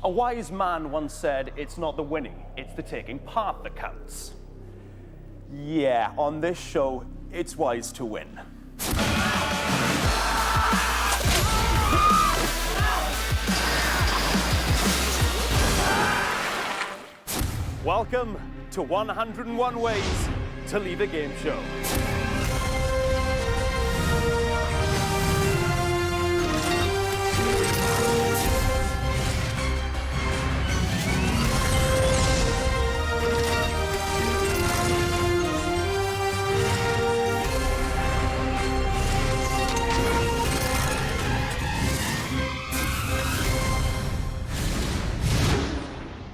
A wise man once said, it's not the winning, it's the taking part that counts. Yeah, on this show, it's wise to win. Welcome to 101 Ways to Leave a Game Show.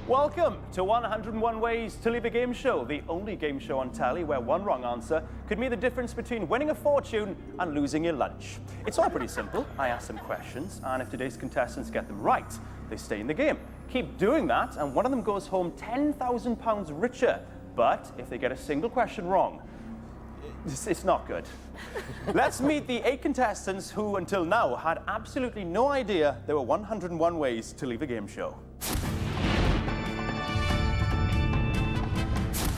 Welcome to 101 Ways to Leave a Game Show, the only game show on telly where one wrong answer could mean the difference between winning a fortune and losing your lunch. It's all pretty simple. I ask some questions, and if today's contestants get them right, they stay in the game. Keep doing that, and one of them goes home £10,000 richer. But if they get a single question wrong, it's not good. Let's meet the 8 contestants who, until now, had absolutely no idea there were 101 ways to leave a game show.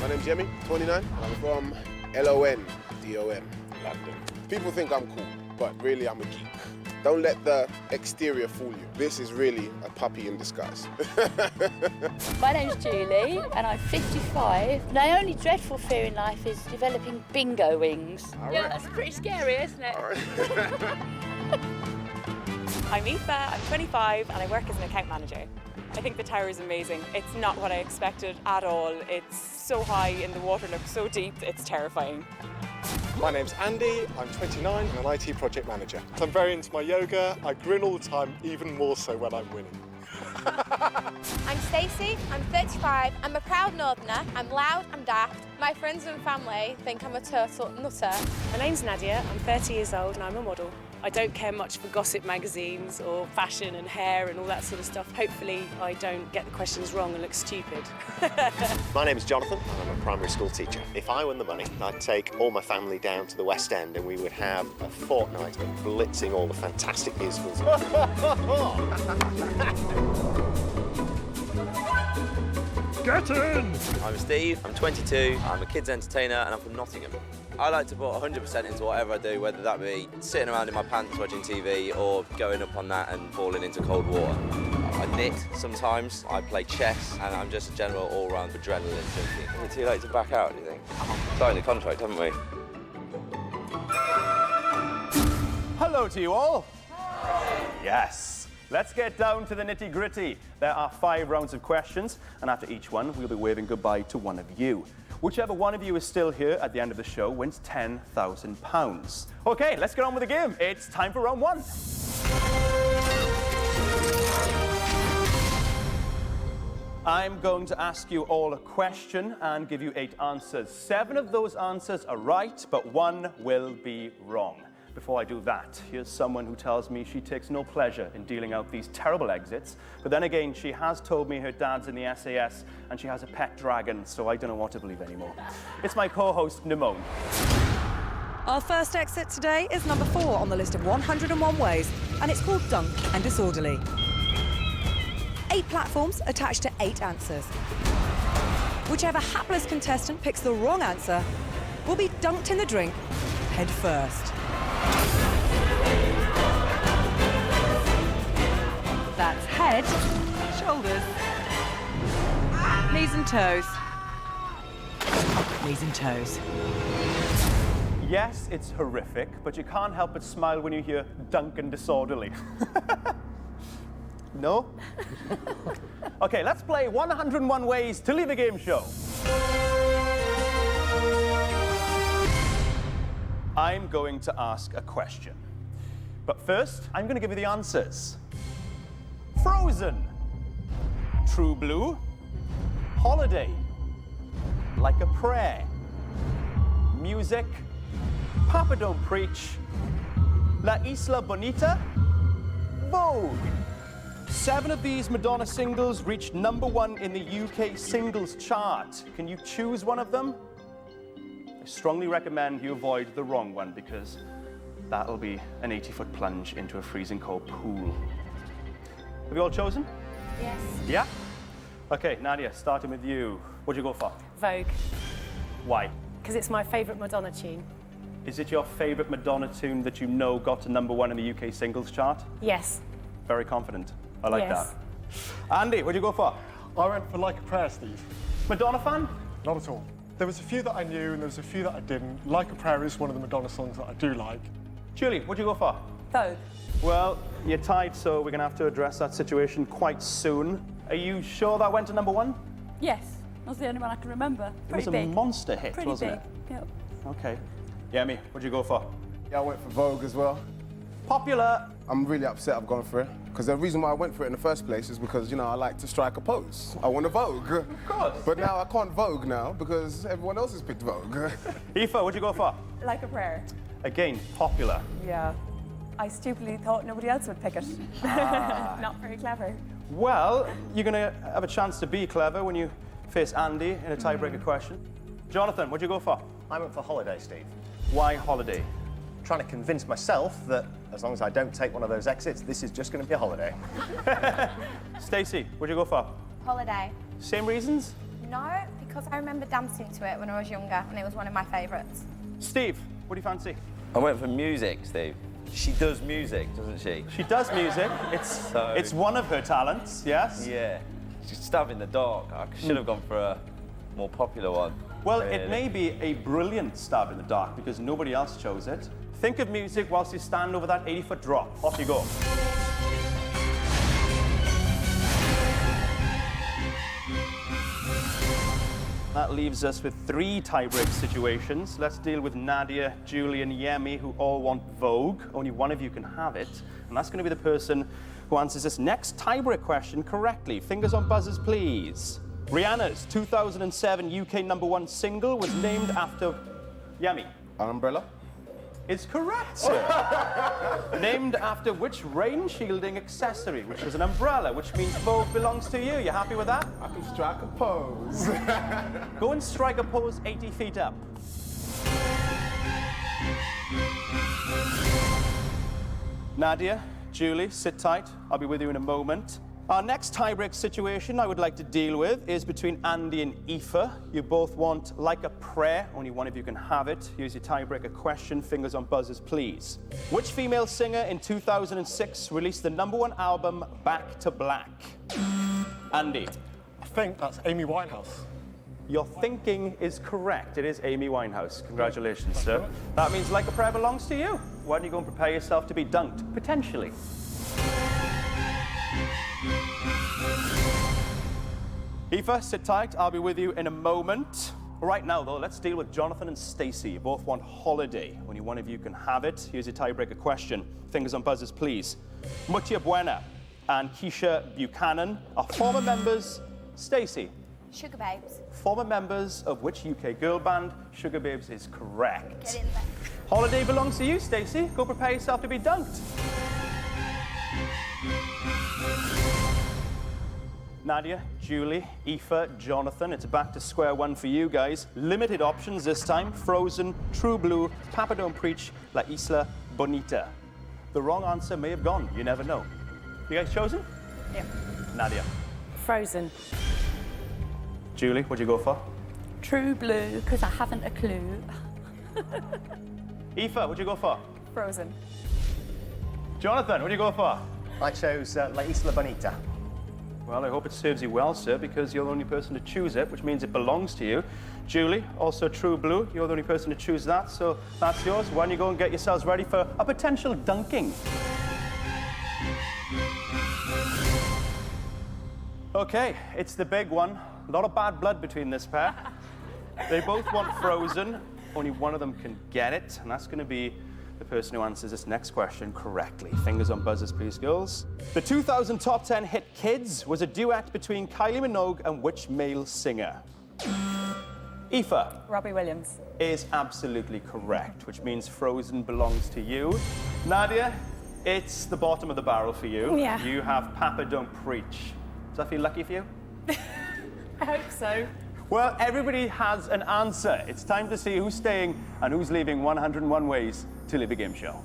My name's Jimmy, 29, and I'm from London, London. People think I'm cool, but really I'm a geek. Don't let the exterior fool you. This is really a puppy in disguise. My name's Julie, and I'm 55. My only dreadful fear in life is developing bingo wings. Yeah, that's pretty scary, isn't it? I'm Aoife, I'm 25, and I work as an account manager. I think the tower is amazing. It's not what I expected at all. It's so high and the water looks so deep, it's terrifying. My name's Andy, I'm 29 and an IT project manager. I'm very into my yoga. I grin all the time, even more so when I'm winning. I'm Stacey, I'm 35, I'm a proud northerner, I'm loud, I'm daft. My friends and family think I'm a turtle nutter. My name's Nadia, I'm 30 years old and I'm a model. I don't care much for gossip magazines or fashion and hair and all that sort of stuff. Hopefully I don't get the questions wrong and look stupid. My name's Jonathan and I'm a primary school teacher. If I won the money, I'd take all my family down to the West End and we would have a fortnight of blitzing all the fantastic musicals. Get in! I'm Steve, I'm 22, I'm a kids entertainer and I'm from Nottingham. I like to put 100% into whatever I do, whether that be sitting around in my pants watching TV or going up on that and falling into cold water. I knit sometimes, I play chess, and I'm just a general all-round adrenaline junkie. Is it too late to back out, do you think? Signed a contract, haven't we? Hello to you all. Yes. Let's get down to the nitty-gritty. There are 5 rounds of questions, and after each one, we'll be waving goodbye to one of you. Whichever one of you is still here at the end of the show wins £10,000. Okay, let's get on with the game. It's time for round 1. I'm going to ask you all a question and give you 8 answers. 7 of those answers are right, but 1 will be wrong. Before I do that, here's someone who tells me she takes no pleasure in dealing out these terrible exits, but then again, she has told me her dad's in the SAS and she has a pet dragon, so I don't know what to believe anymore. It's my co-host, Nemone. Our first exit today is number 4 on the list of 101 ways, and it's called Dunk and Disorderly. 8 platforms attached to 8 answers. Whichever hapless contestant picks the wrong answer will be dunked in the drink head first. That's head, shoulders, knees and toes, knees and toes. Yes, it's horrific, but you can't help but smile when you hear dunk and disorderly. No? Okay, let's play 101 Ways to Leave a Game Show. I'm going to ask a question. But first, I'm going to give you the answers. Frozen, True Blue, Holiday, Like a Prayer, Music, Papa Don't Preach, La Isla Bonita, Vogue. 7 of these Madonna singles reached #1 in the UK singles chart. Can you choose one of them? I strongly recommend you avoid the wrong one because that'll be an 80-foot plunge into a freezing cold pool. Have you all chosen? Yes. Yeah? Okay, Nadia, starting with you. What'd you go for? Vogue, Why? because it's my favourite Madonna tune. Is it your favourite Madonna tune that you know got to #1 in the UK singles chart? Yes. Very confident. I like Yes. that. Andy, what'd you go for? I went for Like a Prayer, Steve. Madonna fan? Not at all. There was a few that I knew and there was a few that I didn't. Like a Prayer is one of the Madonna songs that I do like. Julie, what'd you go for? Vogue. Well, you're tied, so we're going to have to address that situation quite soon. Are you sure that went to #1? Yes, that's the only one I can remember. It was a monster hit, Pretty wasn't big. it? Yep. Okay. Yemi, what'd you go for? Yeah, I went for Vogue as well. Popular. I'm really upset I've gone for it. Because the reason why I went for it in the first place is because, you know, I like to strike a pose. I want to Vogue. Of course. But now I can't Vogue now because everyone else has picked Vogue. Aoife, what'd you go for? Like a Prayer. Again, popular. Yeah. I stupidly thought nobody else would pick it. Not very clever. Well, you're going to have a chance to be clever when you face Andy in a tiebreaker question. Jonathan, what'd you go for? I went for Holiday, Steve. Why holiday? Trying to convince myself that as long as I don't take one of those exits, this is just going to be a holiday. Stacey, what'd you go for? Holiday. Same reasons? No, because I remember dancing to it when I was younger and it was one of my favourites. Steve, what do you fancy? I went for music, Steve. She does music, doesn't she? She does music. It's one of her talents, yes? Yeah. She's stabbed in the dark. I should have gone for a more popular one. Well, really. it may be a brilliant stab in the dark because nobody else chose it. Think of music whilst you stand over that 80-foot drop. Off you go. That leaves us with 3 tiebreak situations. Let's deal with Nadia, Julie, and Yemi, who all want Vogue. Only one of you can have it. And that's going to be the person who answers this next tiebreak question correctly. Fingers on buzzers, please. Rihanna's 2007 UK #1 single was named after Yemi. An umbrella? Is correct, sir. Named after which rain-shielding accessory, which was an umbrella, which means Vogue belongs to you. You happy with that? I can strike a pose. Go and strike a pose 80 feet up. Nadia, Julie, sit tight. I'll be with you in a moment. Our next tiebreak situation I would like to deal with is between Andy and Aoife. You both want Like a Prayer. Only one of you can have it. Here's your tiebreaker question. Fingers on buzzers, please. Which female singer in 2006 released the #1 album Back to Black? Andy. I think that's Amy Winehouse. Your thinking is correct. It is Amy Winehouse. Congratulations, sir. That means Like a Prayer belongs to you. Why don't you go and prepare yourself to be dunked, potentially? Aoife, sit tight. I'll be with you in a moment. Right now, though, let's deal with Jonathan and Stacey. You both want Holiday. Only one of you can have it. Here's your tiebreaker question. Fingers on buzzers, please. Mutia Buena and Keisha Buchanan are former members. Stacey. Sugar Babes. Former members of which UK girl band? Sugar Babes is correct. Get in there. Holiday belongs to you, Stacey. Go prepare yourself to be dunked. Nadia, Julie, Aoife, Jonathan, it's back to square one for you guys. Limited options this time. Frozen, True Blue, Papa Don't Preach, La Isla Bonita. The wrong answer may have gone. You never know. You guys chosen? Yep. Nadia. Frozen. Julie, what'd you go for? True Blue, because I haven't a clue. Aoife, what'd you go for? Frozen. Jonathan, what'd you go for? I chose La Isla Bonita. Well, I hope it serves you well, sir, because you're the only person to choose it, which means it belongs to you. Julie, also True Blue, you're the only person to choose that, so that's yours. Why don't you go and get yourselves ready for a potential dunking? Okay, it's the big one. A lot of bad blood between this pair. They both want Frozen. Only one of them can get it, and that's going to be the person who answers this next question correctly. Fingers on buzzers, please, girls. The 2000 top 10 hit Kids was a duet between Kylie Minogue and which male singer? Aoife. Robbie Williams. Is absolutely correct, which means Frozen belongs to you. Nadia, it's the bottom of the barrel for you. Yeah. You have Papa Don't Preach. Does that feel lucky for you? I hope so. Well, everybody has an answer. It's time to see who's staying and who's leaving 101 Ways to Live a Game Show.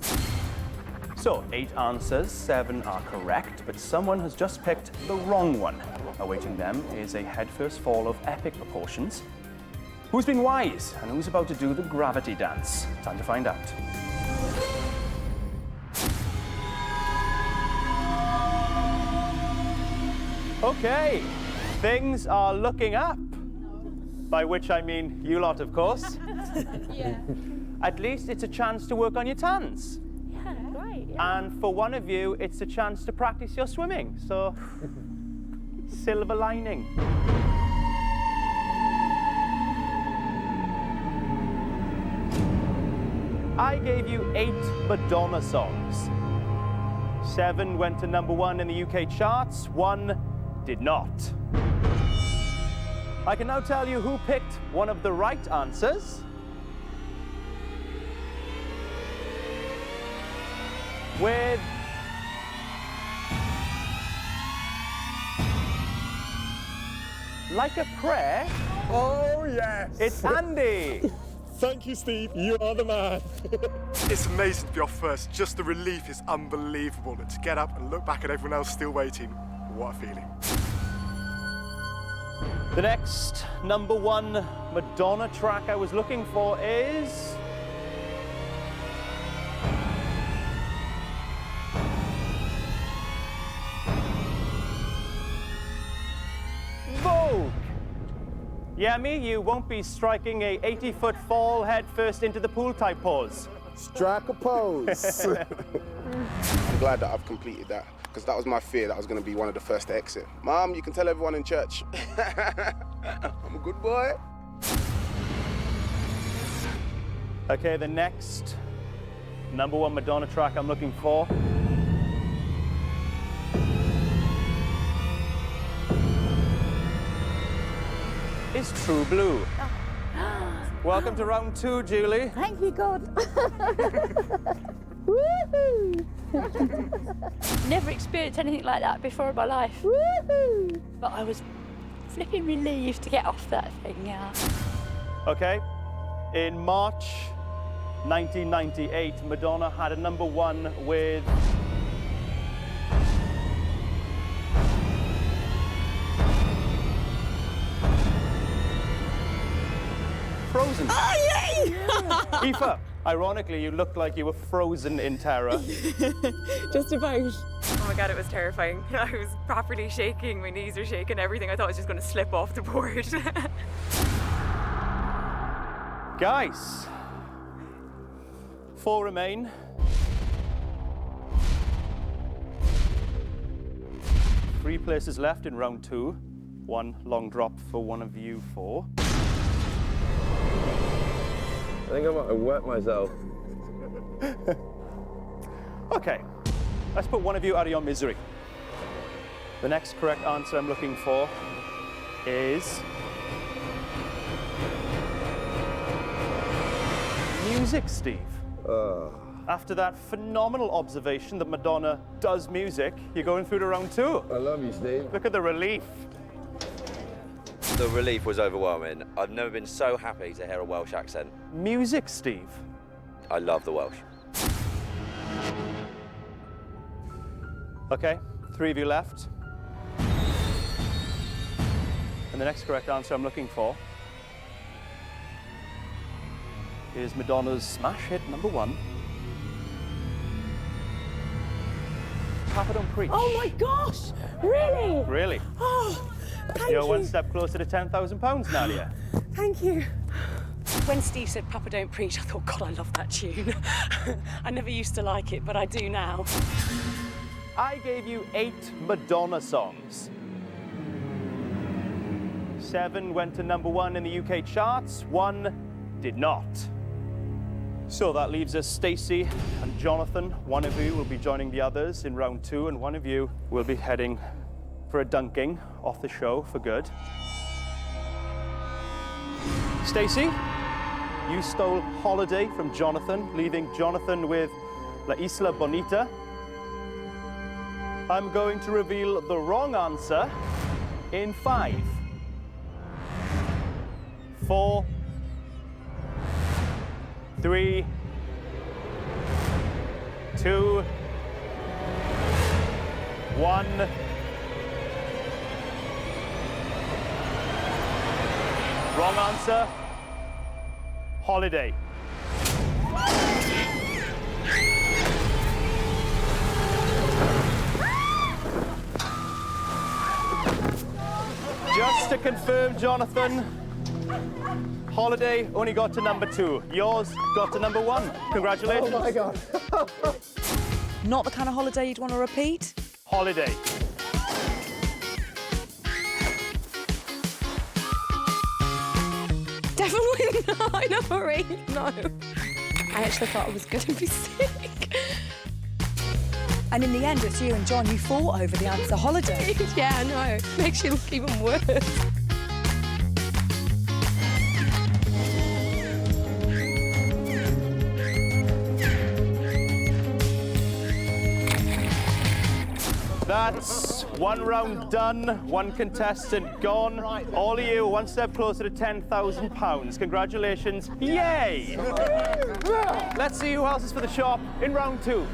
So, 8 answers, 7 are correct, but someone has just picked the wrong one. Awaiting them is a headfirst fall of epic proportions. Who's been wise and who's about to do the gravity dance? Time to find out. Okay, things are looking up. By which I mean you lot, of course. Yeah. At least it's a chance to work on your tans. Yeah, right. Yeah. And for one of you, it's a chance to practice your swimming. So, silver lining. I gave you 8 Madonna songs. 7 went to #1 in the UK charts, 1 did not. I can now tell you who picked one of the right answers. With Like a Prayer. Oh, yes. It's Andy. Thank you, Steve. You are the man. It's amazing to be off first. Just the relief is unbelievable. And to get up and look back at everyone else still waiting, what a feeling. The next #1 Madonna track I was looking for is... Vogue. Yeah, me, you won't be striking a 80-foot fall head first into the pool type pose. Strike a pose. I'm glad that I've completed that, because that was my fear, that I was going to be one of the first to exit. Mom, you can tell everyone in church. I'm a good boy. Okay, the next #1 Madonna track I'm looking for is True Blue. Welcome to round 2, Julie. Thank you, God. Woohoo! Never experienced anything like that before in my life. Woohoo! But I was flipping relieved to get off that thing, yeah. Okay, in March 1998, Madonna had a #1 with Frozen. Oh, yay! Aoife, ironically, you looked like you were frozen in terror. Just about. Oh my God, it was terrifying. I was properly shaking, my knees were shaking, everything. I thought I was just going to slip off the board. Guys, 4 remain. Three places left in round 2. 1 long drop for one of you 4. I think I might have wet myself. Okay, let's put one of you out of your misery. The next correct answer I'm looking for is... music, Steve. After that phenomenal observation that Madonna does music, you're going through to round 2. I love you, Steve. Look at the relief. The relief was overwhelming. I've never been so happy to hear a Welsh accent. Music, Steve. I love the Welsh. Okay, 3 of you left. And the next correct answer I'm looking for is Madonna's smash hit #1. Papa Don't Preach. Oh my gosh! Really? Really? Oh, thank You're you. one step closer to £10,000, Nadia. Thank you. When Steve said Papa Don't Preach, I thought, God, I love that tune. I never used to like it, but I do now. I gave you 8 Madonna songs. 7 went to #1 in the UK charts, 1 did not. So that leaves us Stacey and Jonathan. One of you will be joining the others in round 2, and one of you will be heading for a dunking off the show for good. Stacey, you stole Holiday from Jonathan, leaving Jonathan with La Isla Bonita. I'm going to reveal the wrong answer in 5, 4, 3, 2, 1. Wrong answer. Holiday. Just to confirm, Jonathan, Holiday only got to number 2. Yours got to number 1. Congratulations. Oh my God. Not the kind of holiday you'd want to repeat? Holiday. Definitely not. I know, Marie. No. I actually thought I was going to be sick. And in the end, it's you and John who fought over the answer holiday. Yeah, I know. Makes you look even worse. That's 1 round done, 1 contestant gone. All of you, 1 step closer to £10,000. Congratulations. Yay! Let's see who else is for the shop in round 2.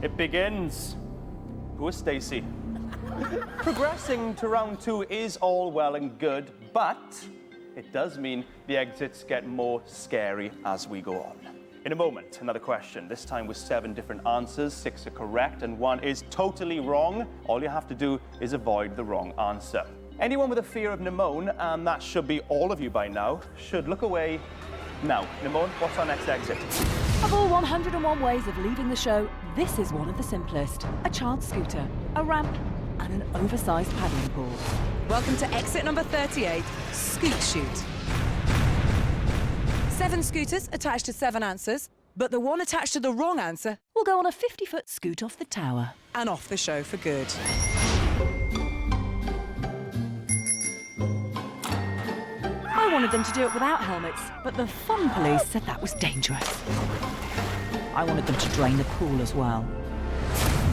It begins. Who is Stacey? Progressing to round 2 is all well and good, but it does mean the exits get more scary as we go on. In a moment, another question, this time with 7 different answers. 6 are correct and 1 is totally wrong. All you have to do is avoid the wrong answer. Anyone with a fear of Nemone, and that should be all of you by now, should look away now. Nemone, what's our next exit? Of all 101 ways of leaving the show, this is one of the simplest. A child scooter, a ramp, and an oversized paddling pool. Welcome to exit number 38, Scoot Shoot. 7 scooters attached to 7 answers, but the one attached to the wrong answer We'll go on a 50-foot scoot off the tower. and off the show for good. I wanted them to do it without helmets, but the fun police said that was dangerous. I wanted them to drain the pool as well.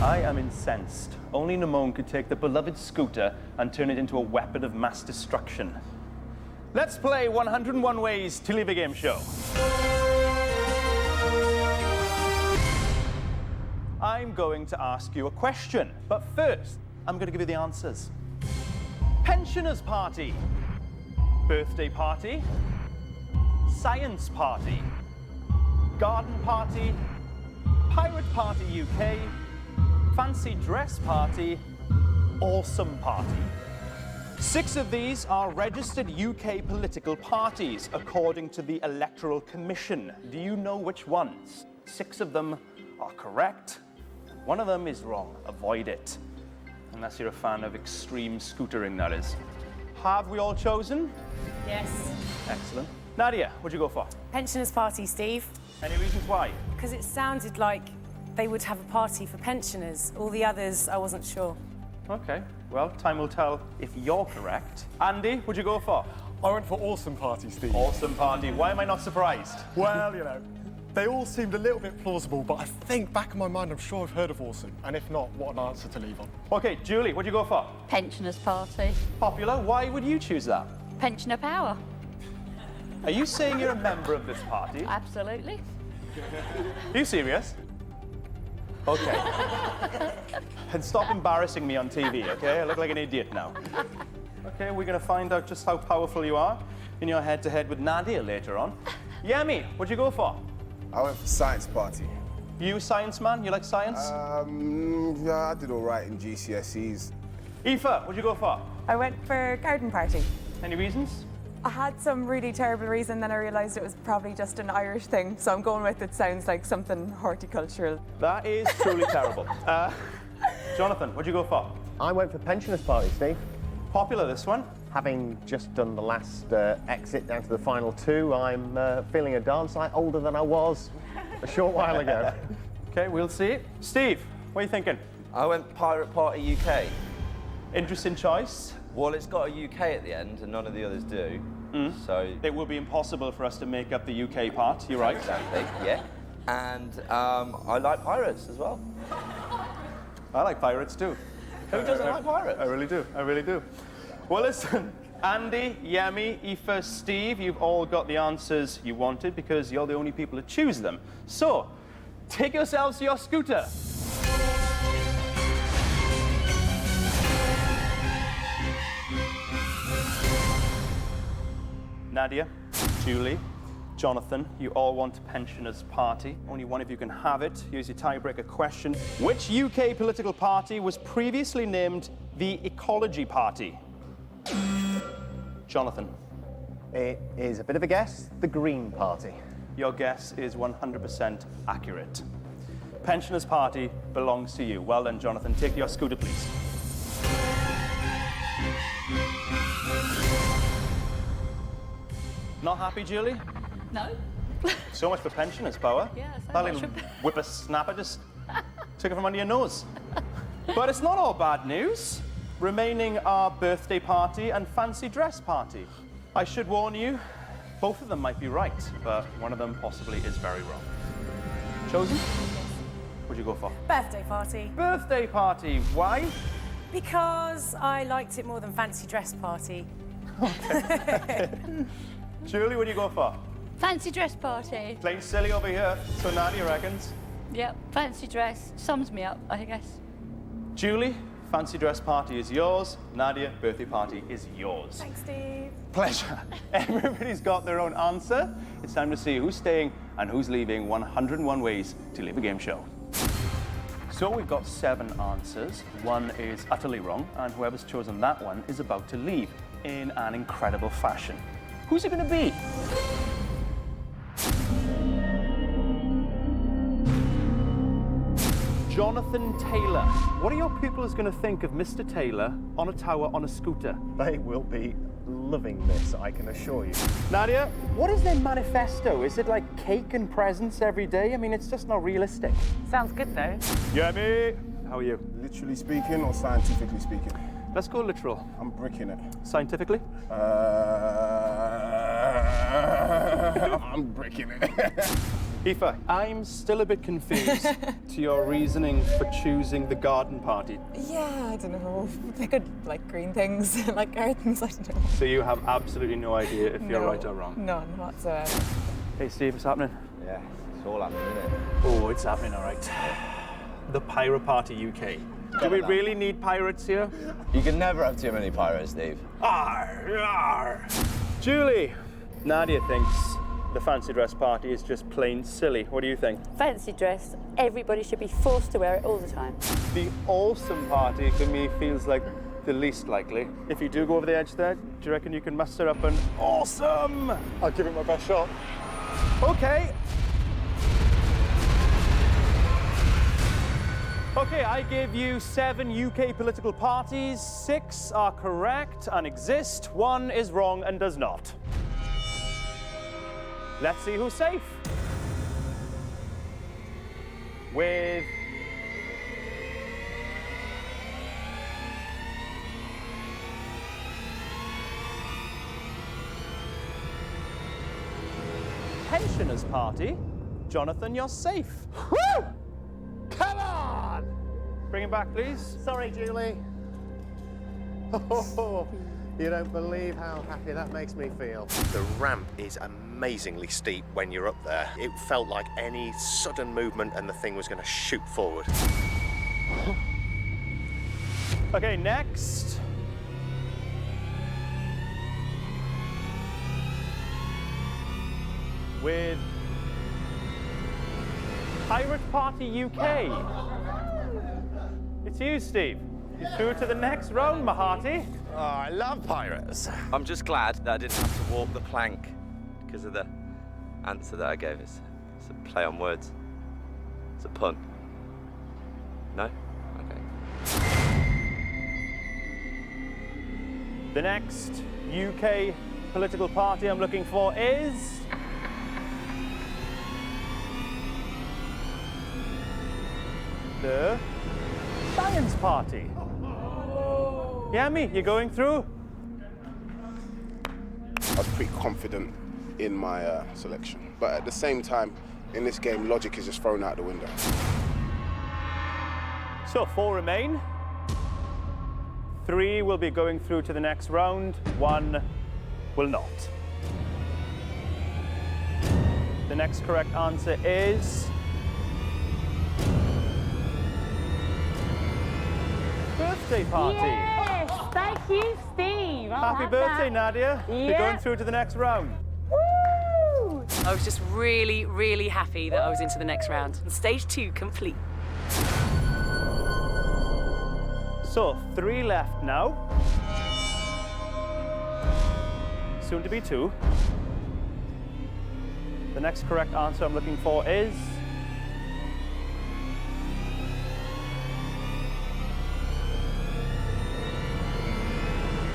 I am incensed. Only Nemone could take the beloved scooter and turn it into a weapon of mass destruction. Let's play 101 Ways to Leave a Game Show. I'm going to ask you a question, but first, I'm going to give you the answers. Pensioners party, birthday party, science party, garden party, pirate party UK, fancy dress party, awesome party. 6 of these are registered UK political parties according to the Electoral Commission. Do you know which ones? 6 of them are correct. 1 of them is wrong. Avoid it. Unless you're a fan of extreme scootering, that is. Have we all chosen? Yes. Excellent. Nadia, what'd you go for? Pensioners party, Steve. Any reasons why? Because it sounded like they would have a party for pensioners. All the others, I wasn't sure. Okay, well, time will tell if you're correct. Andy, what'd you go for? I went for awesome party, Steve. Awesome party. Why am I not surprised? Well, you know, they all seemed a little bit plausible, but I think back in my mind, I'm sure I've heard of awesome. And if not, what an answer to leave on. Okay, Julie, what'd you go for? Pensioners party. Popular. Why would you choose that? Pensioner power. Are you saying you're a member of this party? Absolutely. Are you serious? Okay. And stop embarrassing me on TV, okay? I look like an idiot now. Okay, we're going to find out just how powerful you are in your head-to-head with Nadia later on. Yemi, what'd you go for? I went for science party. You science man? You like science? Yeah, I did all right in GCSEs. Aoife, what'd you go for? I went for garden party. Any reasons? I had some really terrible reason, then I realised it was probably just an Irish thing, so I'm going with it sounds like something horticultural. That is truly terrible. Jonathan, what'd you go for? I went for pensioners party, Steve. Popular, this one. Having just done the last exit down to the final 2, I'm feeling a darn sight older than I was a short while ago. Okay, we'll see. Steve, what are you thinking? I went Pirate Party UK. Interesting choice. Well, it's got a UK at the end, and none of the others do. So It will be impossible for us to make up the UK part, you're right. exactly, yeah. And I like pirates as well. I like pirates too. Who doesn't like pirates? I really do. I really do. Well, listen, Andy, Yemi, Aoife, Steve, you've all got the answers you wanted because you're the only people to choose them. So, take yourselves to your scooter. Nadia, Julie, Jonathan, you all want a pensioners' party. Only one of you can have it. Here's your tiebreaker question. Which UK political party was previously named the Ecology Party? Jonathan. It is a bit of a guess, the Green Party. Your guess is 100% accurate. Pensioners' Party belongs to you. Well done, Jonathan. Take your scooter, please. Not happy, Julie? No. So much for pensioners' power. Yeah, so that much little for- whippersnapper just took it from under your nose. But it's not all bad news. Remaining are birthday party and fancy dress party. I should warn you, both of them might be right, but one of them possibly is very wrong. Chosen? What'd you go for? Birthday party. Birthday party. Why? Because I liked it more than fancy dress party. Julie, what do you go for? Fancy dress party. Plain silly over here, so Nadia reckons. Yep, fancy dress. Sums me up, I guess. Julie, fancy dress party is yours. Nadia, birthday party is yours. Thanks, Steve. Pleasure. Everybody's got their own answer. It's time to see who's staying and who's leaving 101 Ways to Live a Game Show. So we've got 7 answers. One is utterly wrong, and whoever's chosen that one is about to leave in an incredible fashion. Who's it going to be? Jonathan Taylor. What are your pupils going to think of Mr. Taylor on a tower on a scooter? They will be loving this, I can assure you. Nadia, what is their manifesto? Is it like cake and presents every day? I mean, it's just not realistic. Sounds good, though. Yemi, how are you? Literally speaking or scientifically speaking? Let's go literal. I'm bricking it. Scientifically? I'm bricking it. Aoife, I'm still a bit confused to your reasoning for choosing the garden party. Yeah, I don't know. They could like green things, like gardens, I don't know. So you have absolutely no idea if you're No. right or wrong? None whatsoever. Hey, Steve, what's happening? Yeah, it's all happening, isn't it? Oh, it's happening, all right. The Pirate Party UK. Do we really need pirates here? You can never have too many pirates, Steve. Arr, arr. Julie, Nadia thinks the fancy dress party is just plain silly. What do you think? Fancy dress. Everybody should be forced to wear it all the time. The awesome party for me feels like the least likely. If you do go over the edge there, do you reckon you can muster up an awesome? I'll give it my best shot. Okay. Okay, I give you 7 UK political parties. 6 are correct and exist. 1 is wrong and does not. Let's see who's safe. With Pensioners Party, Jonathan, you're safe. Woo! Come on! Bring him back, please. Sorry, Julie. Oh, you don't believe how happy that makes me feel. The ramp is amazingly steep when you're up there. It felt like any sudden movement and the thing was going to shoot forward. Okay, next. With Pirate Party UK. It's you, Steve. You're through to the next round, Mahati. Oh, I love pirates. I'm just glad that I didn't have to walk the plank because of the answer that I gave. It's a play on words. It's a pun. No? Okay. The next UK political party I'm looking for is the Science Party. Yami, you going through? I was pretty confident in my selection, but at the same time, in this game, logic is just thrown out the window. So 4 remain. 3 will be going through to the next round, 1 will not. The next correct answer is... birthday party. Yes, thank you, Steve. Happy birthday, Nadia. You're going through to the next round. Woo! I was just really, really happy that I was into the next round. And stage 2 complete. So, 3 left now. Soon to be 2. The next correct answer I'm looking for is...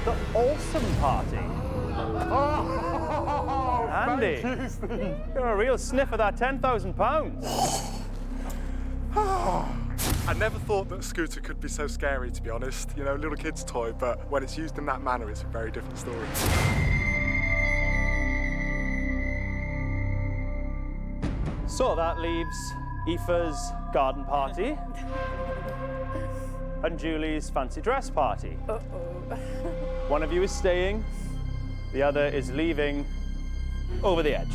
the awesome party. Oh, Andy, thank you, Steve. you're a real sniff of that £10,000. I never thought that a scooter could be so scary, to be honest. You know, a little kid's toy, but when it's used in that manner, it's a very different story. So that leaves Aoife's garden party and Julie's fancy dress party. One of you is staying, the other is leaving over the edge.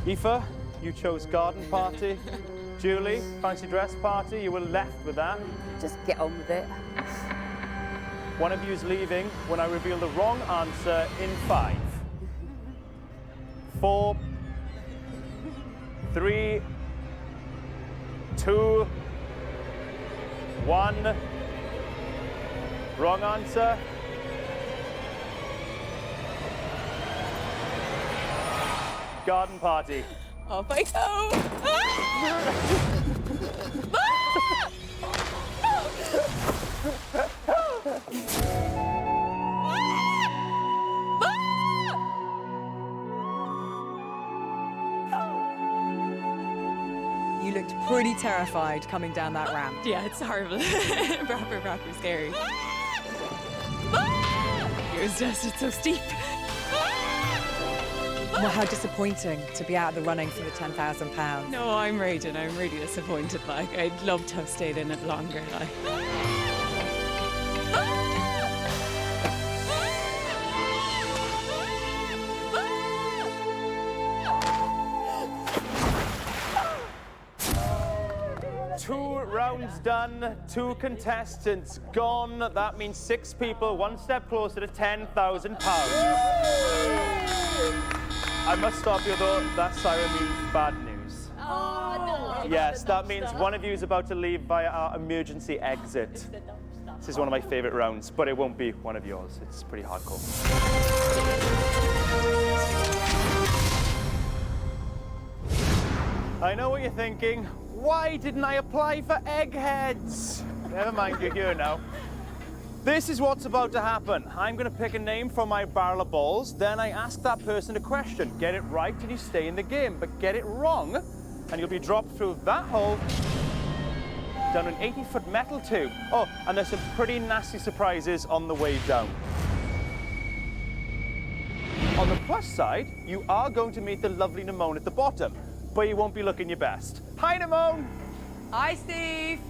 Aoife, you chose garden party. Julie, fancy dress party, you were left with that. Just get on with it. One of you is leaving when I reveal the wrong answer in 5, 4, 3, 2, 1. Wrong answer. Garden party. Off I go. You looked pretty terrified coming down that ramp. Yeah, it's horrible. proper scary. It's so steep. Well, how disappointing to be out of the running for the £10,000. No, I'm raging. I'm really disappointed. Like, I'd love to have stayed in it longer. Like. Two rounds done, 2 contestants gone. That means 6 people, 1 step closer to £10,000. I must stop you though, that siren means bad news. Oh, no. Yes, that means one of you is about to leave via our emergency exit. This is one of my favourite rounds, but it won't be one of yours. It's pretty hardcore. I know what you're thinking. Why didn't I apply for eggheads? Never mind, you're here now. This is what's about to happen. I'm going to pick a name from my barrel of balls, then I ask that person a question. Get it right and you stay in the game, but get it wrong and you'll be dropped through that hole down an 80-foot metal tube. Oh, and there's some pretty nasty surprises on the way down. On the plus side, you are going to meet the lovely Nemone at the bottom, but you won't be looking your best. Hi, Nemone! Hi, Steve.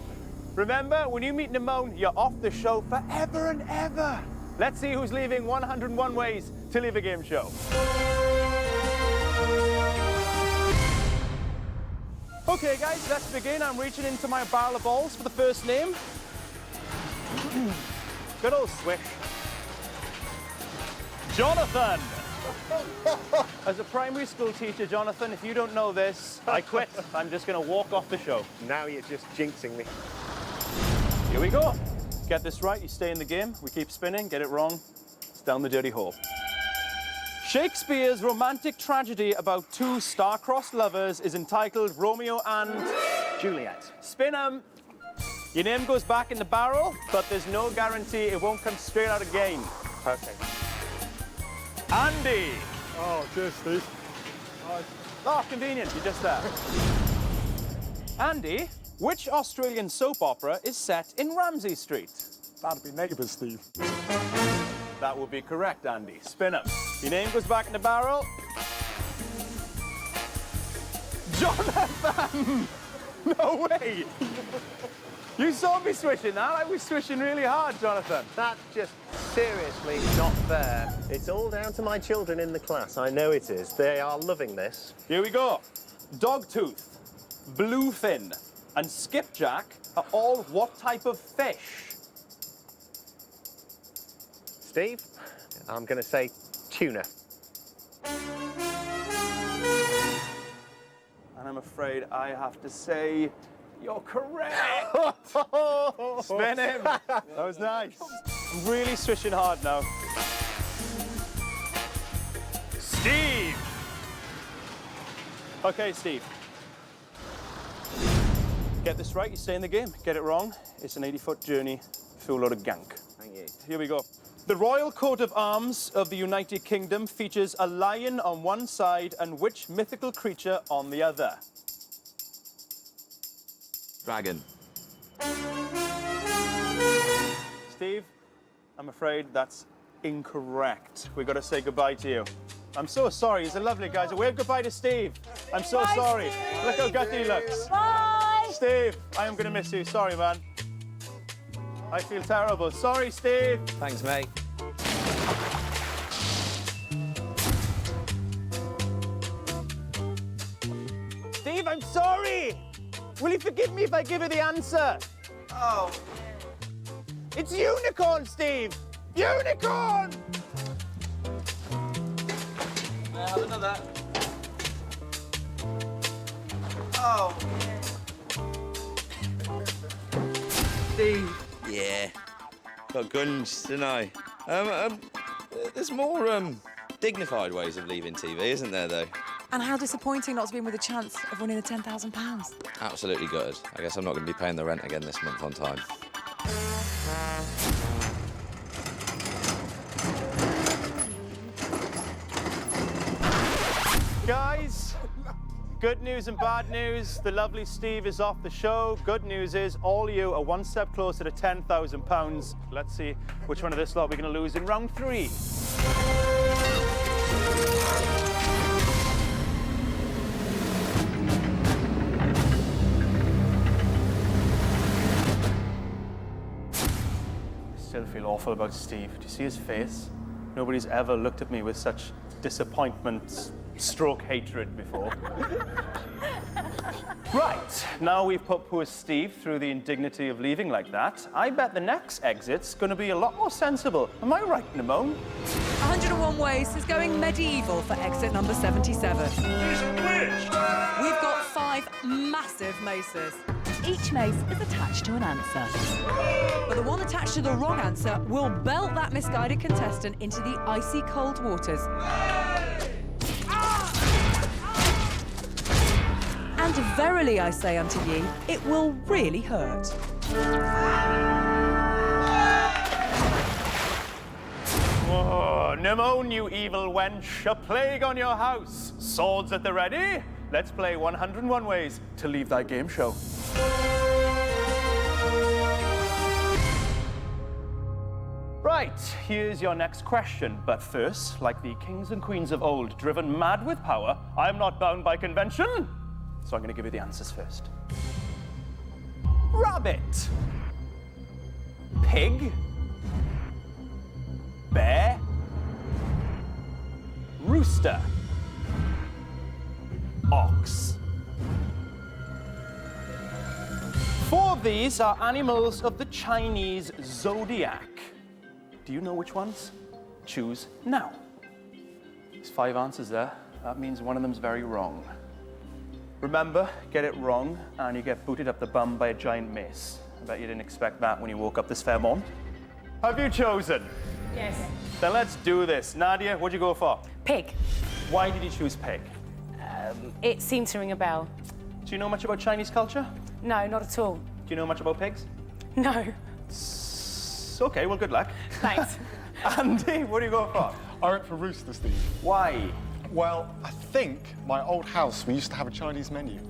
Remember, when you meet Nemone, you're off the show forever and ever. Let's see who's leaving 101 ways to leave a game show. Okay, guys, let's begin. I'm reaching into my barrel of balls for the first name. Good old swish. Jonathan! As a primary school teacher, Jonathan, if you don't know this, I quit. I'm just going to walk off the show. Now you're just jinxing me. Here we go. Get this right, you stay in the game. We keep spinning. Get it wrong, it's down the dirty hole. Shakespeare's romantic tragedy about 2 star-crossed lovers is entitled Romeo and Juliet. Spin 'em. Your name goes back in the barrel, but there's no guarantee it won't come straight out again. Perfect. Andy. Oh, cheers, Steve. Oh, convenient, you're just there. Andy, which Australian soap opera is set in Ramsay Street? That'd be Neighbours, Steve. That would be correct, Andy. Spin 'em. Your name goes back in the barrel. Jonathan! No way! You saw me swishing that. I was swishing really hard, Jonathan. That's just seriously not fair. It's all down to my children in the class. I know it is. They are loving this. Here we go. Dogtooth, bluefin, and skipjack are all what type of fish? Steve, I'm going to say tuna. And I'm afraid I have to say you're correct. Spin him. That was nice. I'm really swishing hard now. Steve. Okay, Steve. Get this right, you stay in the game. Get it wrong, it's an 80-foot journey through a lot of gank. Thank you. Here we go. The royal coat of arms of the United Kingdom features a lion on one side and which mythical creature on the other? Dragon. Steve, I'm afraid that's incorrect. We've got to say goodbye to you. I'm so sorry. He's a lovely guy. So wave goodbye to Steve. I'm so sorry. Steve. Look how gutty he looks. Bye! Steve, I am going to miss you. Sorry, man. I feel terrible. Sorry, Steve. Thanks, mate. Steve, I'm sorry. Will you forgive me if I give you the answer? Oh. It's unicorn, Steve. Unicorn! May I have another? Oh. Steve. Yeah. Got guns, didn't I? There's more dignified ways of leaving TV, isn't there, though? And how disappointing not to be in with a chance of winning the £10,000. Absolutely gutted. I guess I'm not going to be paying the rent again this month on time. Guys, good news and bad news. The lovely Steve is off the show. Good news is all you are one step closer to £10,000. Let's see which one of this lot we're going to lose in round 3. I still feel awful about Steve. Do you see his face? Nobody's ever looked at me with such disappointment, stroke hatred before. Right, now we've put poor Steve through the indignity of leaving like that. I bet the next exit's going to be a lot more sensible. Am I right, Nemone? 101 Ways is going medieval for exit number 77. She's a witch! We've got 5 massive maces. Each mace is attached to an answer. But the one attached to the wrong answer will belt that misguided contestant into the icy cold waters. And verily I say unto ye, it will really hurt. Oh, Nemone, you evil wench, a plague on your house. Swords at the ready. Let's play 101 Ways to Leave Thy Game Show. Right, here's your next question. But first, like the kings and queens of old, driven mad with power, I'm not bound by convention. So I'm going to give you the answers first. Rabbit. Pig. Bear. Rooster. Ox. 4 of these are animals of the Chinese zodiac. Do you know which ones? Choose now. There's 5 answers there. That means one of them's very wrong. Remember, get it wrong and you get booted up the bum by a giant mace. I bet you didn't expect that when you woke up this fair morn. Have you chosen? Yes. Then let's do this. Nadia, what'd you go for? Pig. Why did you choose pig? It seemed to ring a bell. Do you know much about Chinese culture? No, not at all. Do you know much about pigs? No. Okay, well, good luck. Thanks. Andy, what do you go for? I went for rooster, Steve. Why? Well, I think my old house, we used to have a Chinese menu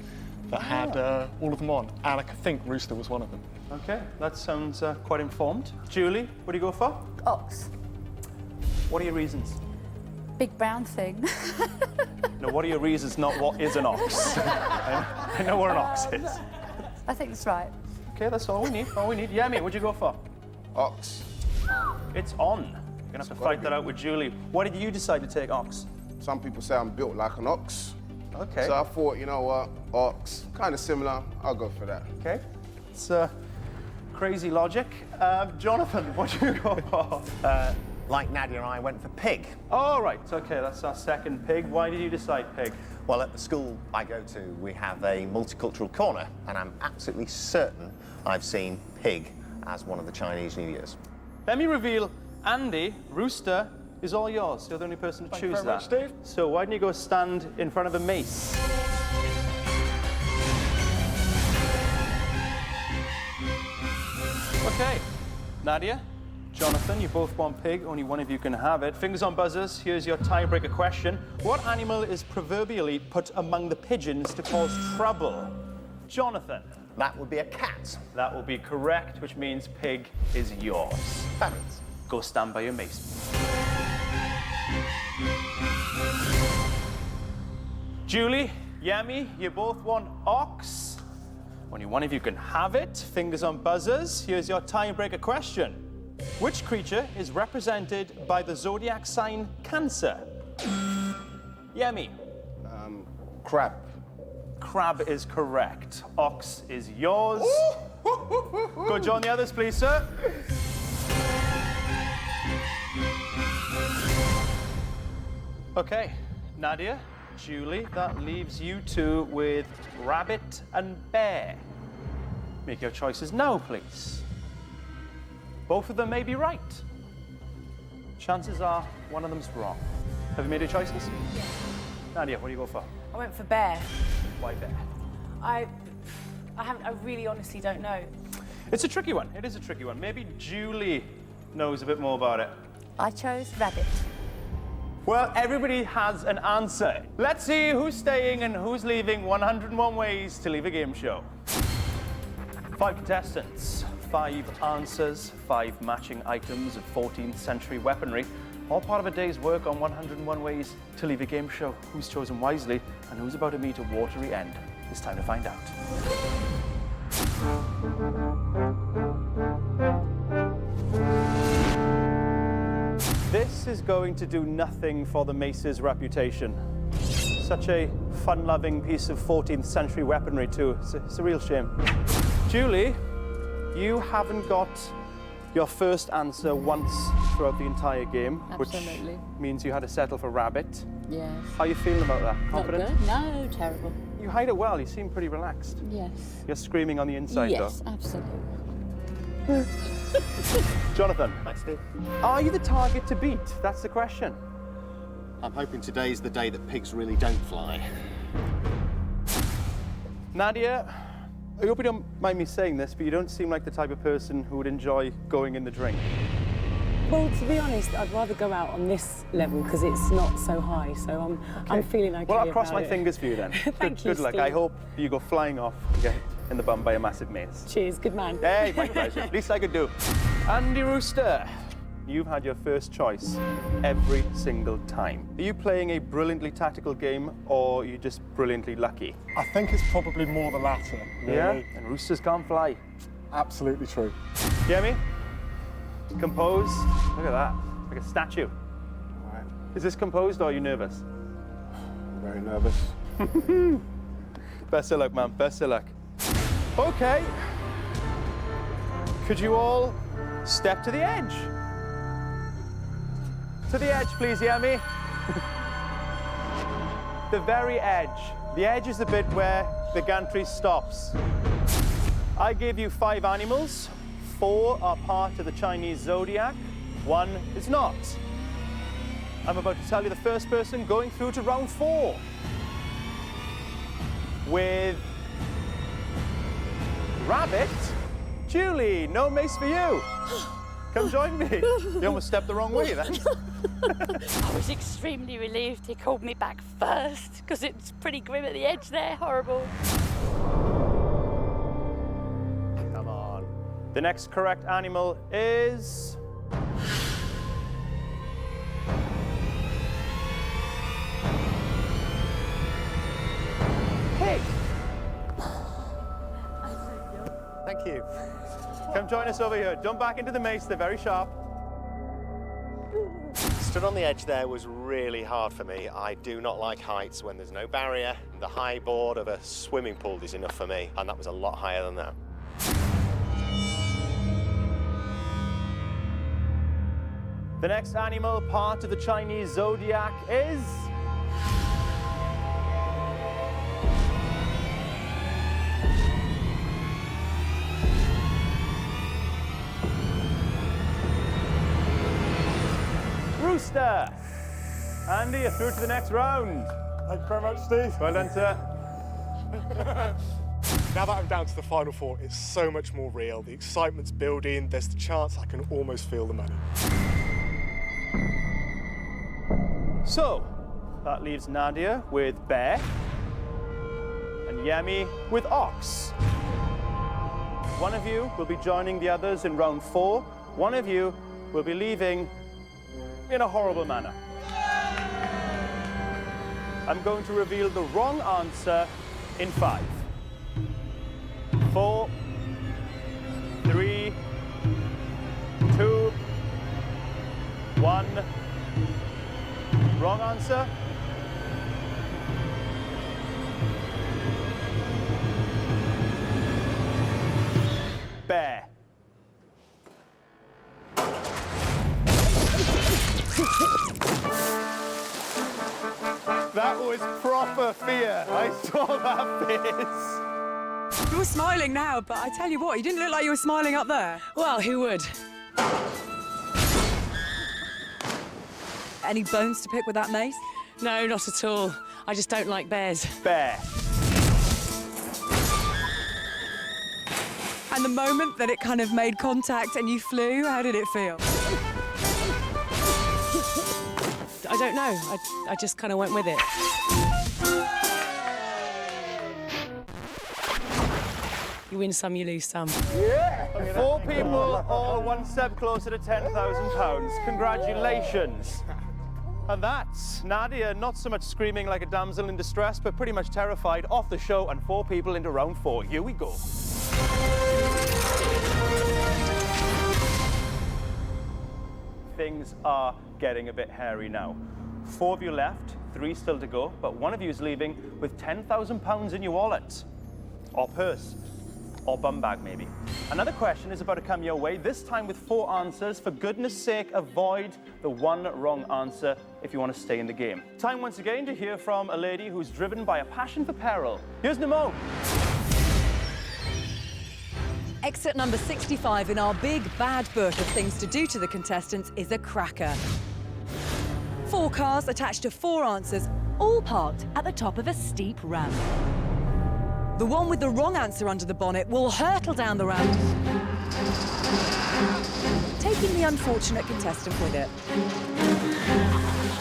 that had all of them on, and I think rooster was one of them. Okay, that sounds quite informed. Julie, what do you go for? Ox. What are your reasons? Big brown thing. No, what are your reasons, not what is an ox? I know what an ox is. I think that's right. Okay, that's all we need. All we need. Yemi, what'd you go for? Ox. It's on. You're gonna have to fight that out with Julie. Why did you decide to take ox? Some people say I'm built like an ox. Okay. So I thought, you know what, ox, kind of similar. I'll go for that. Okay. It's crazy logic. Jonathan, what'd you go for? Like Nadia, I went for pig. All right. Okay, that's our second pig. Why did you decide pig? Well, at the school I go to, we have a multicultural corner, and I'm absolutely certain I've seen pig as one of the Chinese New Year's. Let me reveal, Andy, rooster is all yours. You're the only person to choose very that. much, Steve. So why don't you go stand in front of a mace? Okay, Nadia, Jonathan, you both want pig. Only one of you can have it. Fingers on buzzers. Here's your tiebreaker question. What animal is proverbially put among the pigeons to cause trouble? Jonathan. That would be a cat. That will be correct, which means pig is yours. Fabulous. Go stand by your mace. Julie, Yemi, you both want ox. Only one of you can have it. Fingers on buzzers. Here's your tiebreaker question. Which creature is represented by the zodiac sign Cancer? Yemi. Crab. Crab is correct. Ox is yours. Go join the others, please, sir. Okay, Nadia, Julie, that leaves you two with rabbit and bear. Make your choices now, please. Both of them may be right. Chances are one of them's wrong. Have you made your choices? Yeah. Nadia, what do you go for? I went for bear. Why bear? I really honestly don't know. It's a tricky one. It is a tricky one. Maybe Julie knows a bit more about it. I chose rabbit. Well, everybody has an answer. Let's see who's staying and who's leaving 101 Ways to Leave a Game Show. 5 contestants, 5 answers, 5 matching items of 14th century weaponry, all part of a day's work on 101 Ways to Leave a Game Show. Who's chosen wisely and who's about to meet a watery end? It's time to find out. This is going to do nothing for the mace's reputation. Such a fun-loving piece of 14th century weaponry too. It's a real shame. Julie, you haven't got your first answer once throughout the entire game, Absolutely. which means you had to settle for rabbit. Yes. How are you feeling about that? Confident? Not good. No, terrible. You hide it well. You seem pretty relaxed. Yes. You're screaming on the inside, Yes, though. absolutely. Jonathan. Thanks, Steve. Are you the target to beat? That's the question. I'm hoping today's the day that pigs really don't fly. Nadia, I hope you don't mind me saying this, but you don't seem like the type of person who would enjoy going in the drink. Well, to be honest, I'd rather go out on this level because it's not so high, so I'm feeling okay. Well, I'll cross about my it. fingers for you then. Thank you, Good luck. Steve. I hope you go flying off and get hit in the bum by a massive mace. Cheers, good man. Hey, my pleasure. Least I could do. Andy Rooster, you've had your first choice every single time. Are you playing a brilliantly tactical game or are you just brilliantly lucky? I think it's probably more the latter, really. Yeah? And roosters can't fly. Absolutely true. Yemi? Composed? Look at that. Like a statue. All right. Is this composed or are you nervous? I'm very nervous. Best of luck, man. Best of luck. Okay. Could you all step to the edge? To the edge, please, Yemi. The very edge. The edge is the bit where the gantry stops. I gave you 5 animals. 4 are part of the Chinese zodiac. 1 is not. I'm about to tell you the first person going through to round 4. With rabbit, Julie, no mace for you. Come join me. You almost stepped the wrong way then. I was extremely relieved he called me back first because it's pretty grim at the edge there. Horrible. Come on. The next correct animal is... pig. come join us over here. Jump back into the mace, they're very sharp. Stood on the edge there was really hard for me. I do not like heights when there's no barrier. The high board of a swimming pool is enough for me, and that was a lot higher than that. The next animal part of the Chinese zodiac is... rooster. Andy, you're through to the next round. Thank you very much, Steve. Well done, sir. Now that I'm down to the final four, it's so much more real. The excitement's building. There's the chance I can almost feel the money. So, that leaves Nadia with bear and Yemi with ox. One of you will be joining the others in round 4. One of you will be leaving in a horrible manner. I'm going to reveal the wrong answer in 5, 4, 3, 2, 1. Wrong answer. Bear. That was proper fear. I saw that face. You're smiling now, but I tell you what, you didn't look like you were smiling up there. Well, who would? Any bones to pick with that mace? No, not at all. I just don't like bears. Bear. And the moment that it kind of made contact and you flew, how did it feel? I don't know. I just kind of went with it. You win some, you lose some. Yeah! 4 people, all one step closer to £10,000. Congratulations. And that's Nadia, not so much screaming like a damsel in distress, but pretty much terrified, off the show, and 4 people into round 4. Here we go. Things are getting a bit hairy now. 4 of you left, 3 still to go, but one of you is leaving with £10,000 in your wallet. Or purse. Or bum bag, maybe. Another question is about to come your way, this time with 4 answers. For goodness sake, avoid the one wrong answer if you want to stay in the game. Time once again to hear from a lady who's driven by a passion for peril. Here's Nemone. Exit number 65 in our big bad book of things to do to the contestants is a cracker. 4 cars attached to 4 answers, All parked at the top of a steep ramp. The one with the wrong answer under the bonnet will hurtle down the ramp, taking the unfortunate contestant with it.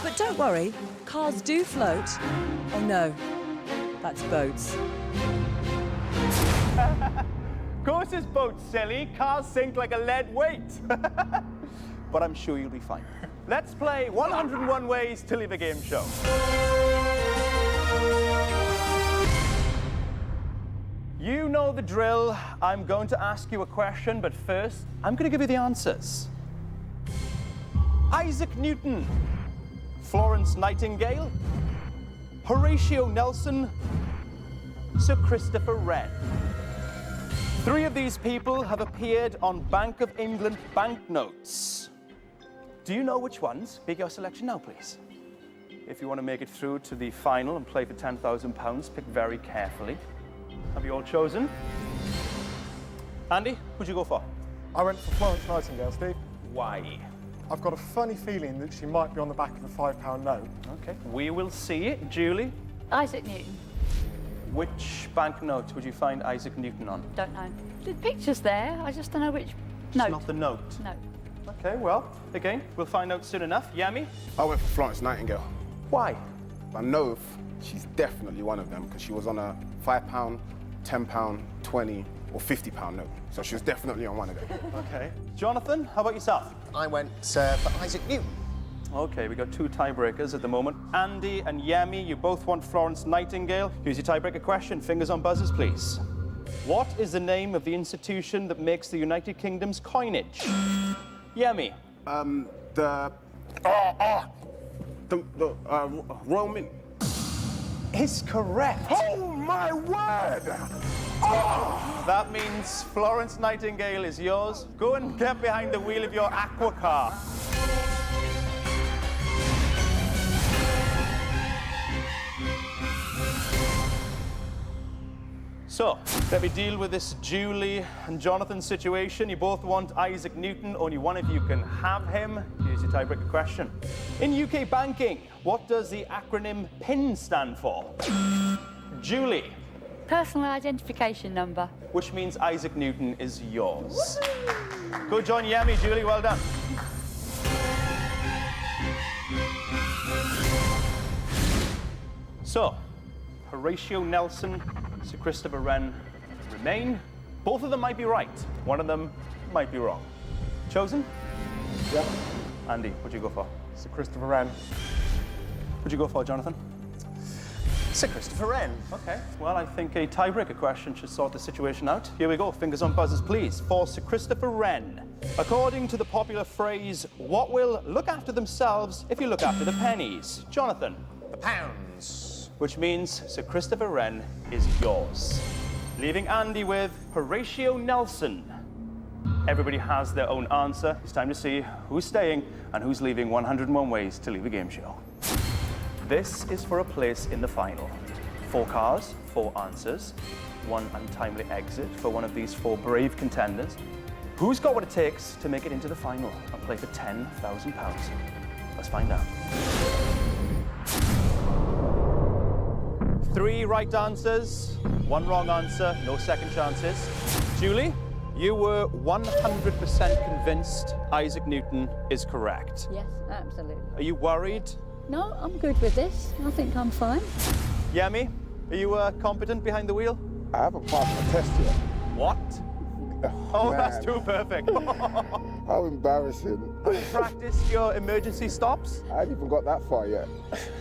But don't worry, cars do float. Oh no, that's boats. Of course it's boats, silly. Cars sink like a lead weight. But I'm sure you'll be fine. Let's play 101 Ways to Leave a Game Show. You know the drill. I'm going to ask you a question, but first, I'm going to give you the answers. Isaac Newton, Florence Nightingale, Horatio Nelson, Sir Christopher Wren. 3 of these people have appeared on Bank of England banknotes. Do you know which ones? Make your selection now, please. If you want to make it through to the final and play for £10,000, pick very carefully. Have you all chosen? Andy, who'd you go for? I went for Florence Nightingale, Steve. Why? I've got a funny feeling that she might be on the back of a £5 note. Okay, we will see it. Julie? Isaac Newton. Which banknote would you find Isaac Newton on? Don't know. The picture's there, I just don't know which It's note. not the note. No. Okay, well, again, we'll find out soon enough. Yami? I went for Florence Nightingale. Why? I know she's definitely one of them because she was on a £5, £10, £20 or £50 note. So she was definitely on one of them. Okay. Jonathan, how about yourself? I went for Isaac Newton. Okay, we got 2 tiebreakers at the moment. Andy and Yami, you both want Florence Nightingale. Here's your tiebreaker question. Fingers on buzzers, please. What is the name of the institution that makes the United Kingdom's coinage? Yemi. The Roman. Is correct. Oh my word! That means Florence Nightingale is yours. Go and get behind the wheel of your aqua car. So, let me deal with this Julie and Jonathan situation. You both want Isaac Newton, only one of you can have him. Here's your tiebreaker question. In UK banking, what does the acronym PIN stand for? Julie. Personal identification number. Which means Isaac Newton is yours. Go join Yemi, Julie, well done. So, Horatio Nelson, Sir Christopher Wren remain. Both of them might be right. One of them might be wrong. Chosen? Yeah. Andy, what'd you go for? Sir Christopher Wren. What'd you go for, Jonathan? Sir Christopher Wren. Okay, well, I think a tiebreaker question should sort the situation out. Here we go, fingers on buzzers, please. For Sir Christopher Wren, according to the popular phrase, what will look after themselves if you look after the pennies? Jonathan? The pounds. Which means Sir Christopher Wren is yours. Leaving Andy with Horatio Nelson. Everybody has their own answer. It's time to see who's staying and who's leaving 101 Ways to Leave a Game Show. This is for a place in the final. 4 cars, 4 answers, 1 untimely exit for one of these 4 brave contenders. Who's got what it takes to make it into the final and play for £10,000? Let's find out. 3 right answers, 1 wrong answer, no second chances. Julie, you were 100% convinced Isaac Newton is correct. Yes, absolutely. Are you worried? No, I'm good with this. I think I'm fine. Yemi, are you competent behind the wheel? I haven't passed my test yet. What? Oh, man. that's too perfect. How embarrassing. Have you practiced your emergency stops? I haven't even got that far yet.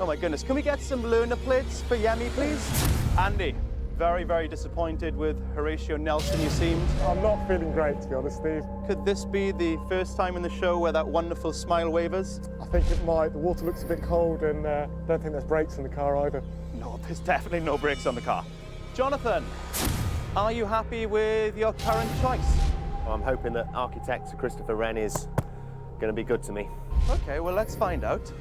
Oh my goodness. Can we get some learner plates for Yemi, please? Andy, very, very disappointed with Horatio Nelson, you seemed. I'm not feeling great, to be honest, Steve. Could this be the first time in the show where that wonderful smile wavers? I think it might. The water looks a bit cold and don't think there's brakes in the car either. No, there's definitely no brakes on the car. Jonathan, are you happy with your current choice? Well, I'm hoping that architect Sir Christopher Wren is going to be good to me. Okay, well, let's find out.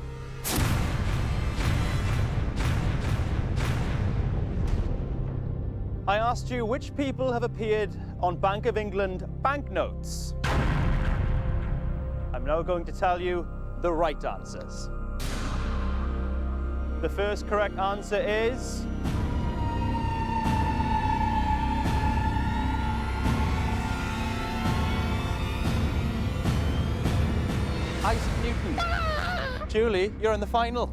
I asked you which people have appeared on Bank of England banknotes. I'm now going to tell you the right answers. The first correct answer is... Isaac Newton. Julie, you're in the final.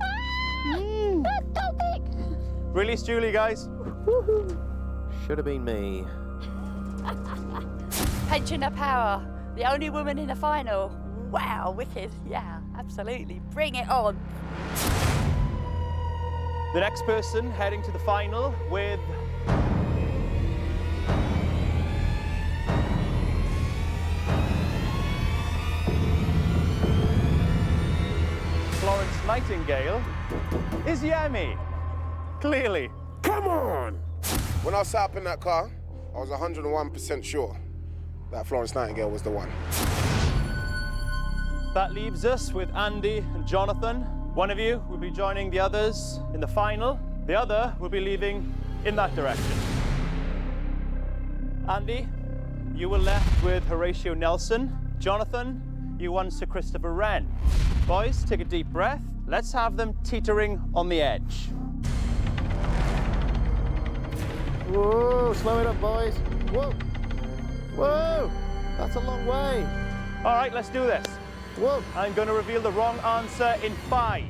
Release Julie, guys. Should have been me. Pensioner power. The only woman in the final. Wow, wicked. Yeah, absolutely. Bring it on. The next person heading to the final with... Florence Nightingale is Yemi. Clearly. Come on! When I was sat up in that car, I was 101% sure that Florence Nightingale was the one. That leaves us with Andy and Jonathan. One of you will be joining the others in the final. The other will be leaving in that direction. Andy, you were left with Horatio Nelson. Jonathan, you won Sir Christopher Wren. Boys, take a deep breath. Let's have them teetering on the edge. Whoa, slow it up, boys. Whoa. Whoa, that's a long way. All right, let's do this. Whoa. I'm going to reveal the wrong answer in 5.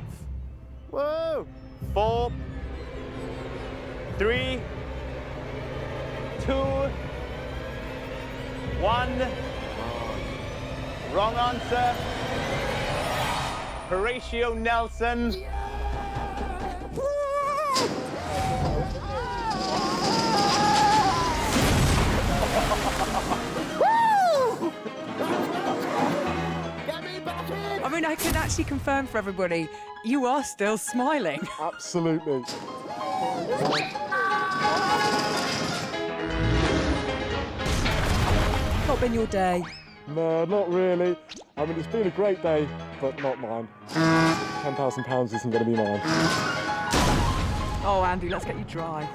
Whoa. 4, 3, 2, 1. Wrong answer. Horatio Nelson. mean, I can actually confirm for everybody, you are still smiling. Absolutely. Not been your day. No, not really. I mean, it's been a great day, but not mine. £10,000 isn't going to be mine. Oh, Andy, let's get you dry.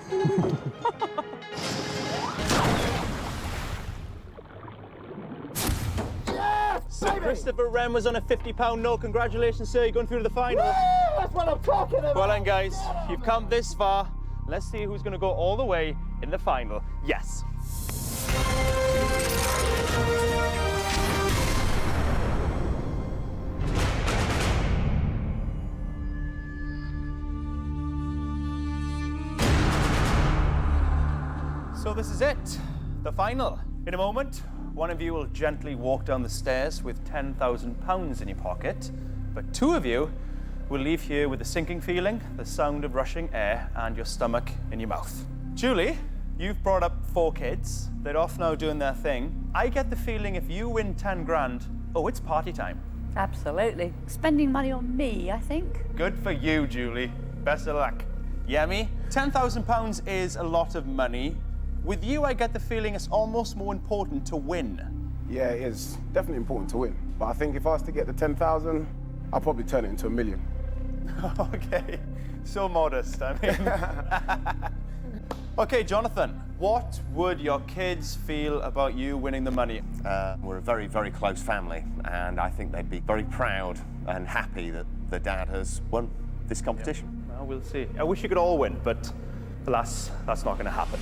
So Christopher Wren was on a £50 note. Congratulations, sir. You're going through to the final. That's what I'm talking about. Well done, guys. You've come this far. Let's see who's going to go all the way in the final. Yes. So this is it, the final. In a moment, one of you will gently walk down the stairs with £10,000 in your pocket, but two of you will leave here with a sinking feeling, the sound of rushing air, and your stomach in your mouth. Julie, you've brought up 4 kids. They're off now doing their thing. I get the feeling if you win 10 grand, oh, it's party time. Absolutely. Spending money on me, I think. Good for you, Julie. Best of luck. Yemi, £10,000 is a lot of money. With you, I get the feeling it's almost more important to win. Yeah, it is definitely important to win. But I think if I was to get the 10,000, I'll probably turn it into $1 million. Okay, so modest, I mean. Okay, Jonathan, what would your kids feel about you winning the money? We're a very, very close family, and I think they'd be very proud and happy that their dad has won this competition. Yeah. Well, we'll see. I wish you could all win, but alas, that's not going to happen.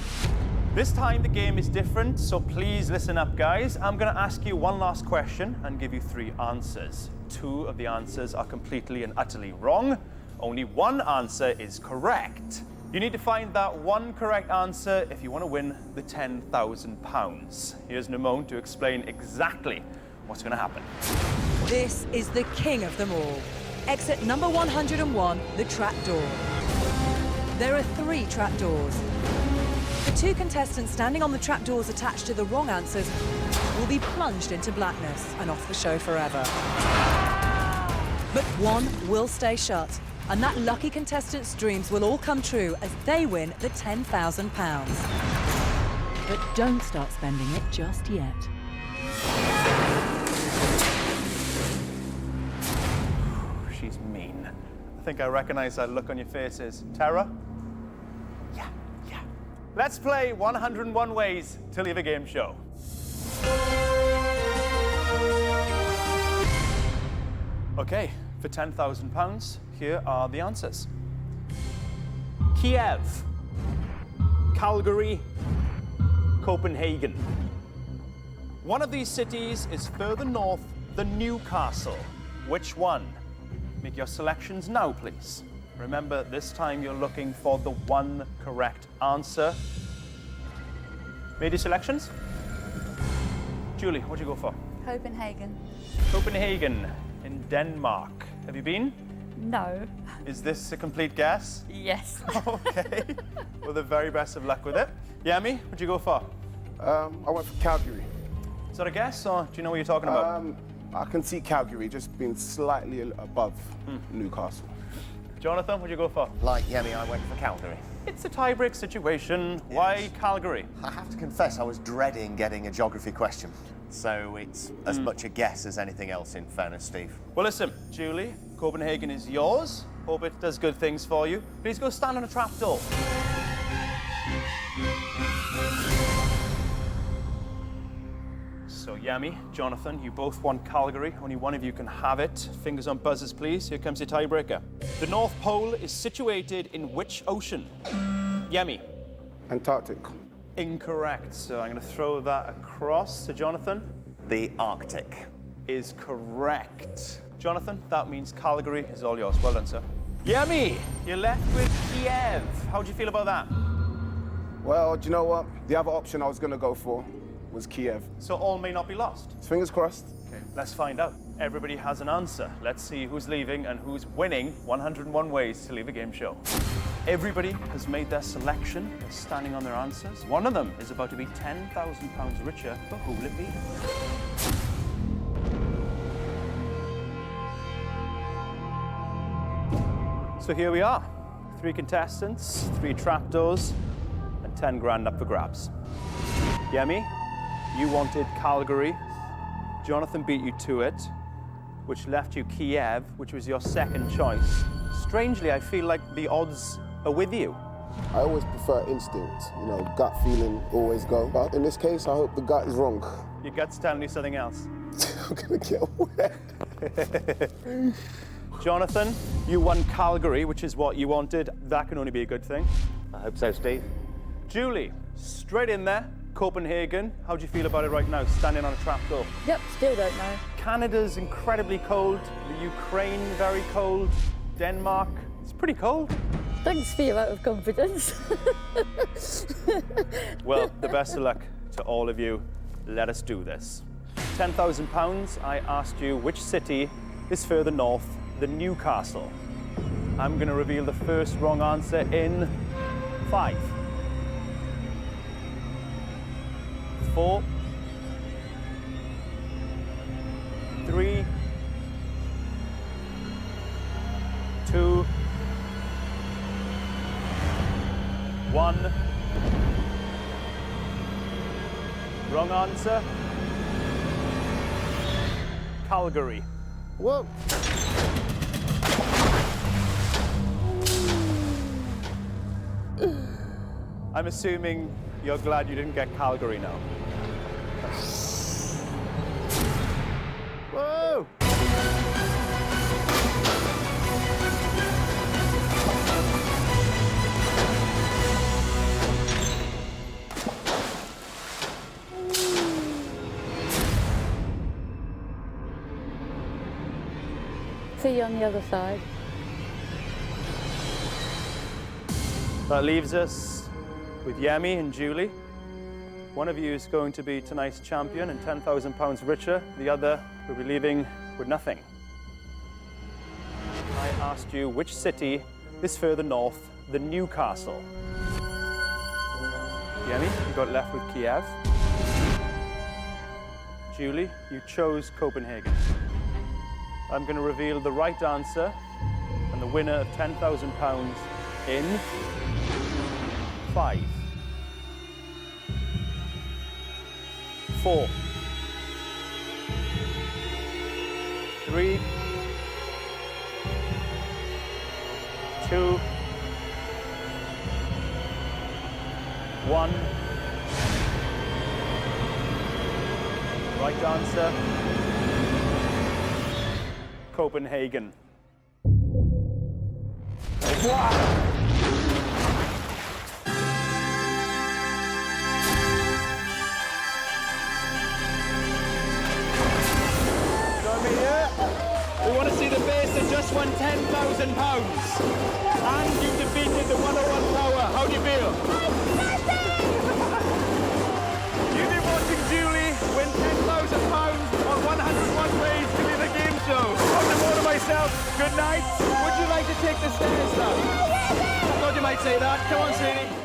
This time the game is different, so please listen up, guys. I'm going to ask you one last question and give you 3 answers. 2 of the answers are completely and utterly wrong. Only one answer is correct. You need to find that one correct answer if you want to win the £10,000. Here's Nemone to explain exactly what's going to happen. This is the king of them all. Exit number 101, the trapdoor. There are 3 trapdoors. The 2 contestants standing on the trapdoors attached to the wrong answers will be plunged into blackness and off the show forever. But one will stay shut, and that lucky contestant's dreams will all come true as they win the £10,000. But don't start spending it just yet. She's mean. I think I recognize that look on your faces. Tara? Yeah. Let's play 101 Ways to Leave a Game Show. Okay, for £10,000, here are the answers. Kiev, Calgary, Copenhagen. One of these cities is further north than Newcastle. Which one? Make your selections now, please. Remember, this time you're looking for the one correct answer. Made your selections? Julie, what'd you go for? Copenhagen. Copenhagen in Denmark. Have you been? No. Is this a complete guess? Yes. Okay. Well, the very best of luck with it. Yami, what'd you go for? I went for Calgary. Is that a guess, or do you know what you're talking about? I can see Calgary just being slightly above Newcastle. Jonathan, what'd you go for? Like Yemi, I went for Calgary. It's a tie-break situation. Why Calgary? I have to confess, I was dreading getting a geography question. So it's as much a guess as anything else, in fairness, Steve. Well, listen, Julie, Copenhagen is yours. Hope it does good things for you. Please go stand on a trapdoor. So, Yami, Jonathan, you both won Calgary. Only one of you can have it. Fingers on buzzers, please. Here comes your tiebreaker. The North Pole is situated in which ocean? Yami. Antarctic. Incorrect. So I'm going to throw that across to Jonathan. The Arctic. Is correct. Jonathan, that means Calgary is all yours. Well done, sir. Yami, you're left with Kiev. How do you feel about that? Well, do you know what? The other option I was going to go for was Kiev. So all may not be lost. Fingers crossed. Okay, let's find out. Everybody has an answer. Let's see who's leaving and who's winning 101 Ways to Leave a Game Show. Everybody has made their selection. They're standing on their answers. One of them is about to be £10,000 richer, but who will it be? So here we are. 3 contestants, 3 trapdoors, and 10 grand up for grabs. Yemi, you wanted Calgary. Jonathan beat you to it, which left you Kiev, which was your second choice. Strangely, I feel like the odds are with you. I always prefer instinct, you know, gut feeling, always go. But in this case, I hope the gut is wrong. Your gut's telling you something else. I'm gonna get wet. Jonathan, you won Calgary, which is what you wanted. That can only be a good thing. I hope so, Steve. Julie, straight in there. Copenhagen, how do you feel about it right now, standing on a trapdoor? Yep, still don't know. Canada's incredibly cold. The Ukraine, very cold. Denmark, it's pretty cold. Thanks for your vote of confidence. Well, the best of luck to all of you. Let us do this. £10,000, I asked you which city is further north than Newcastle. I'm going to reveal the first wrong answer in 5, 4, 3, 2, 1. Wrong answer. Calgary. Whoa. I'm assuming you're glad you didn't get Calgary now. Whoa! See you on the other side. That leaves us with Yemi and Julie. One of you is going to be tonight's champion and £10,000 richer. The other will be leaving with nothing. I asked you which city is further north than Newcastle. Yemi, you got left with Kiev. Julie, you chose Copenhagen. I'm going to reveal the right answer and the winner of £10,000 in 5, 4, 3, 2, 1. Right answer, Copenhagen. Wow. We want to see the base that just won £10,000. And you defeated the 101 Tower. How do you feel? You've been watching Julie win £10,000 on 101 Ways to Win a Game Show. On the board of myself, good night. Would you like to take the stairs down? I thought you might say that. Come on, sweetie.